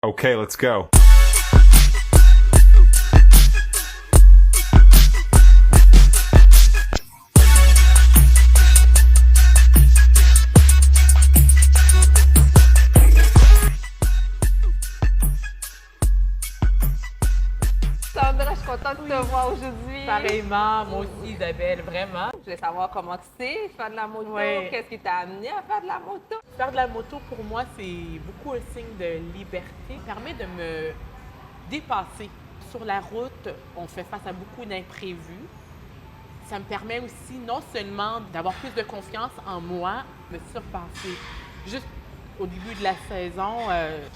Okay, let's go. Sandra, je suis contente de te voir aujourd'hui. Pareillement, moi aussi, Isabelle, vraiment. Je voulais savoir comment tu sais faire de la moto. Oui. Qu'est-ce qui t'a amené à faire de la moto? Faire de la moto, pour moi, c'est beaucoup un signe de liberté. Ça permet de me dépasser. Sur la route, on fait face à beaucoup d'imprévus. Ça me permet aussi non seulement d'avoir plus de confiance en moi, de me surpasser. Juste au début de la saison,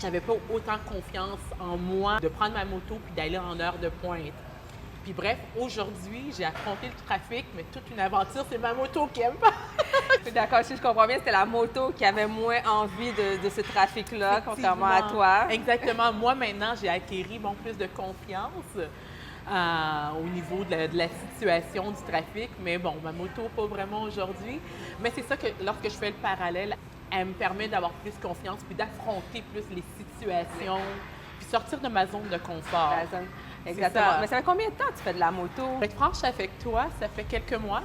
j'avais pas autant confiance en moi de prendre ma moto puis d'aller en heure de pointe. Puis bref, aujourd'hui, j'ai affronté le trafic, mais toute une aventure, c'est ma moto qui aime pas. D'accord, si je comprends bien, c'était la moto qui avait moins envie de ce trafic-là, contrairement à toi. Exactement. Moi, maintenant, j'ai acquéri plus de confiance au niveau de la situation du trafic. Mais bon, ma moto, pas vraiment aujourd'hui. Mais c'est ça que lorsque je fais le parallèle, elle me permet d'avoir plus confiance puis d'affronter plus les situations puis sortir de ma zone de confort. Exactement. Ça. Mais ça fait combien de temps que tu fais de la moto? Pour être franche avec toi, ça fait quelques mois.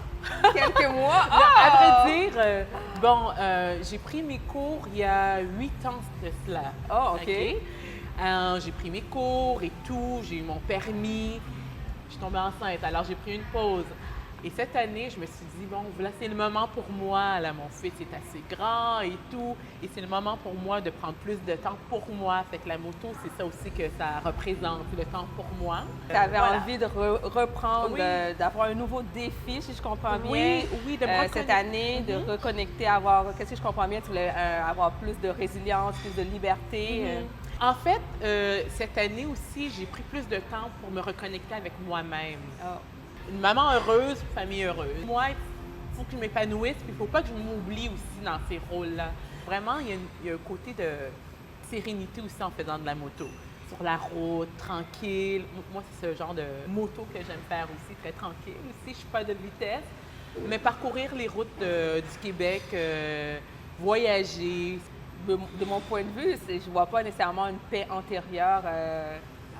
Quelques mois? À vrai dire, j'ai pris mes cours il y a 8 ans de cela. Oh, OK. J'ai pris mes cours et tout, j'ai eu mon permis. Je suis tombée enceinte, alors j'ai pris une pause. Et cette année, je me suis dit, bon, là, c'est le moment pour moi. Là, mon fils est assez grand et tout. Et c'est le moment pour moi de prendre plus de temps pour moi. Fait que la moto, c'est ça aussi que ça représente, le temps pour moi. Tu avais Voilà. envie de reprendre, Oui. D'avoir un nouveau défi, si je comprends bien. Oui, de me Cette reconnecter. année, de reconnecter, qu'est-ce que je comprends bien? Tu voulais avoir plus de résilience, plus de liberté. En fait, cette année aussi, j'ai pris plus de temps pour me reconnecter avec moi-même. Oh. Une maman heureuse, une famille heureuse. Moi, il faut que je m'épanouisse, puis il ne faut pas que je m'oublie aussi dans ces rôles-là. Vraiment, il y a un côté de sérénité aussi en faisant de la moto. Sur la route, tranquille. Moi, c'est ce genre de moto que j'aime faire aussi, très tranquille aussi. Je ne suis pas de vitesse. Mais parcourir les routes du Québec, voyager. De mon point de vue, je vois pas nécessairement une paix antérieure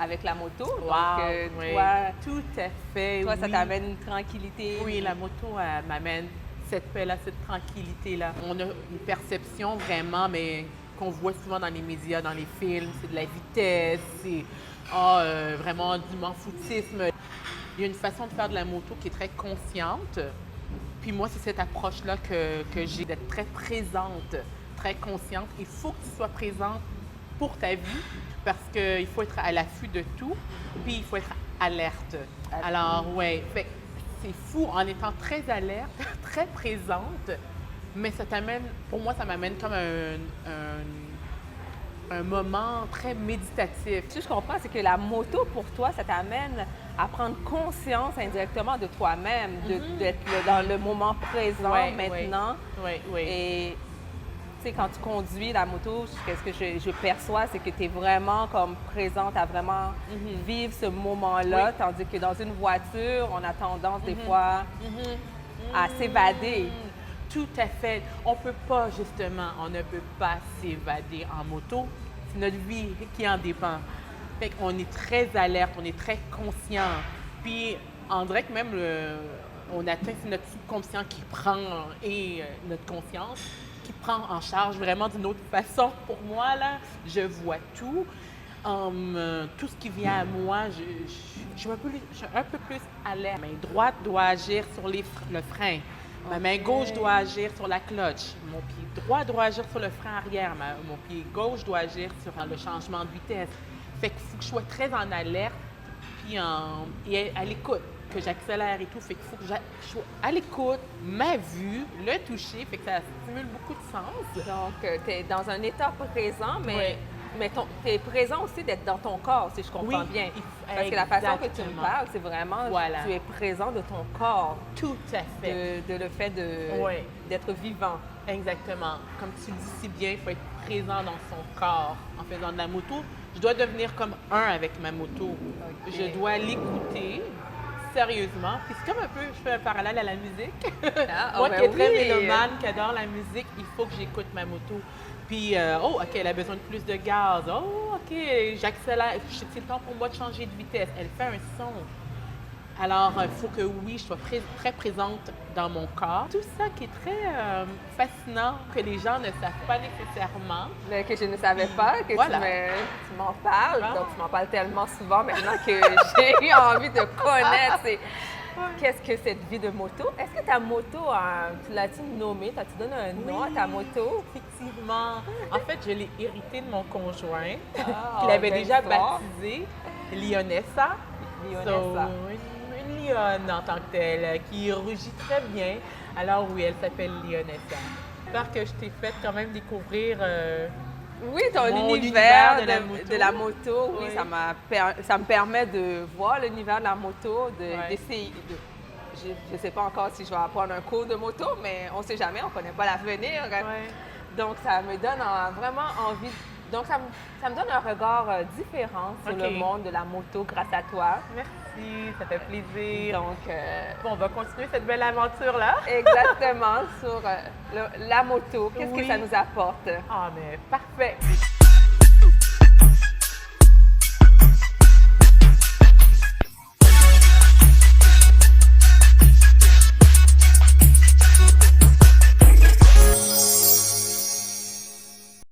avec la moto. Wow, Donc, oui. toi, Tout à fait, ça oui. t'amène une tranquillité. Oui, la moto, elle m'amène cette paix-là, cette tranquillité-là. On a une perception vraiment, mais qu'on voit souvent dans les médias, dans les films, c'est de la vitesse, c'est vraiment du m'en-foutisme. Il y a une façon de faire de la moto qui est très consciente. Puis moi, c'est cette approche-là que j'ai, d'être très présente, très consciente. Il faut que tu sois présente pour ta vie parce qu'il faut être à l'affût de tout, puis il faut être alerte. Alors, oui, c'est fou en étant très alerte, très présente, mais ça t'amène, pour moi, ça m'amène comme un moment très méditatif. Ce que je comprends, c'est que la moto, pour toi, ça t'amène à prendre conscience indirectement de toi-même, d'être dans le moment présent maintenant. Oui. Et tu sais, quand tu conduis la moto, ce que je perçois, c'est que tu es vraiment comme présente à vraiment vivre ce moment-là, tandis que dans une voiture, on a tendance des fois à s'évader. Tout à fait. On ne peut pas s'évader en moto. C'est notre vie qui en dépend. Fait qu'on est très alerte, on est très conscient. Puis, on dirait que même on atteint notre subconscient qui prend, et notre conscience, qui prend en charge vraiment d'une autre façon. Pour moi, là, je vois tout. Tout ce qui vient à moi, je suis un peu plus alerte. Ma main droite doit agir sur le frein. Ma main gauche doit agir sur la clutch. Mon pied droit doit agir sur le frein arrière. Mon pied gauche doit agir sur le changement de vitesse. Fait qu'il faut que je sois très en alerte puis et à l'écoute, que j'accélère et tout. Fait qu'il faut que je sois à l'écoute, ma vue, le toucher. Fait que ça stimule beaucoup de sens. Donc, tu es dans un état présent, mais tu es présent aussi d'être dans ton corps, si je comprends bien. Parce que la façon que tu me parles, c'est vraiment, tu es présent de ton corps. Tout à fait. De le fait d'être vivant. Exactement. Comme tu le dis si bien, il faut être présent dans son corps en faisant de la moto. Je dois devenir comme un avec ma moto. Okay. Je dois l'écouter sérieusement. Puis c'est comme un peu, je fais un parallèle à la musique. Moi qui est très mélomane, qui adore la musique, il faut que j'écoute ma moto. Puis, oh, OK, elle a besoin de plus de gaz. Oh, OK, j'accélère. C'est le temps pour moi de changer de vitesse. Elle fait un son. Alors, il faut que oui, je sois très présente dans mon corps. Tout ça qui est très fascinant, que les gens ne savent pas nécessairement. Mais que je ne savais pas, que Voilà. tu m'en parles. Ah. Donc, tu m'en parles tellement souvent maintenant que j'ai eu envie de connaître. Qu'est-ce que cette vie de moto? Est-ce que ta moto, tu l'as-tu nommée? Tu donné un nom à ta moto? Effectivement. En fait, je l'ai hérité de mon conjoint, Ah, qu'il avait belle déjà histoire. baptisé Lionessa. Lionessa. Une lionne en tant que telle, qui rugit très bien. Alors oui, elle s'appelle Lionessa. J'espère que je t'ai fait quand même découvrir Oui, ton mon univers univers de la moto, oui, Oui. ça me permet de voir l'univers de la moto, Ouais. d'essayer. Je ne sais pas encore si je vais apprendre un cours de moto, mais on ne sait jamais, on ne connaît pas l'avenir. Ouais. Donc, ça me donne vraiment envie. Donc, ça me donne un regard différent sur OK. le monde de la moto grâce à toi. Merci, ça fait plaisir. Donc, Bon, on va continuer cette belle aventure-là. exactement sur la moto, qu'est-ce que Oui. ça nous apporte? Ah, mais parfait.